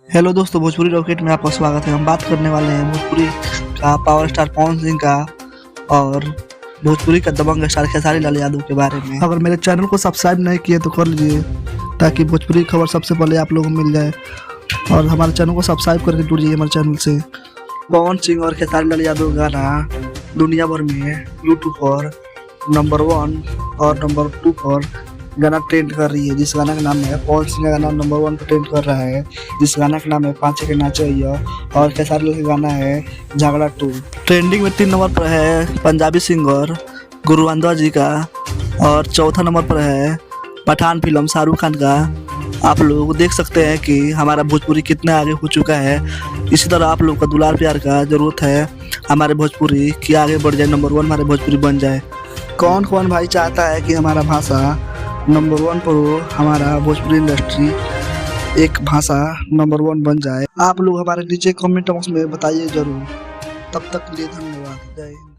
Hello दोस्तों, Bhojpuri rocket में आपका स्वागत है। हम बात करने वाले हैं भोजपुरी का पावर स्टार पवन सिंह का और भोजपुरी का दबंग स्टार खेसारी लाल यादव के बारे में। अगर मेरे चैनल को सब्सक्राइब नहीं किए तो कर लीजिए ताकि भोजपुरी खबर सबसे पहले आप लोगों को मिल जाए, और हमारे चैनल को सब्सक्राइब करके जुड़िए हमारे चैनल से। पवन सिंह और खेसारी लाल यादव गाना दुनिया भर में यूट्यूब पर नंबर 1 और नंबर 2 पर गाना ट्रेंड कर रही है। जिस गाना का नाम है पवन सिंह का गाना नंबर 1 पर ट्रेंड कर रहा है, जिस गाना का नाम है पाँच के नाचो और खेसारी लाल का गाना है झगड़ा 2। ट्रेंडिंग में 3 नंबर पर है पंजाबी सिंगर गुरु अंधा जी का, और चौथा नंबर पर है पठान फिल्म शाहरुख खान का। आप लोग देख सकते हैं कि हमारा भोजपुरी कितना आगे हो चुका है। इसी तरह आप लोग का दुलार प्यार का जरूरत है हमारे भोजपुरी कि आगे बढ़ जाए, नंबर 1 हमारे भोजपुरी बन जाए। कौन कौन भाई चाहता है कि हमारा भाषा नंबर 1 पर हो, हमारा भोजपुरी इंडस्ट्री एक भाषा नंबर 1 बन जाए? आप लोग हमारे नीचे कमेंट बॉक्स में बताइए जरूर। तब तक के लिए धन्यवाद। जय हिंद।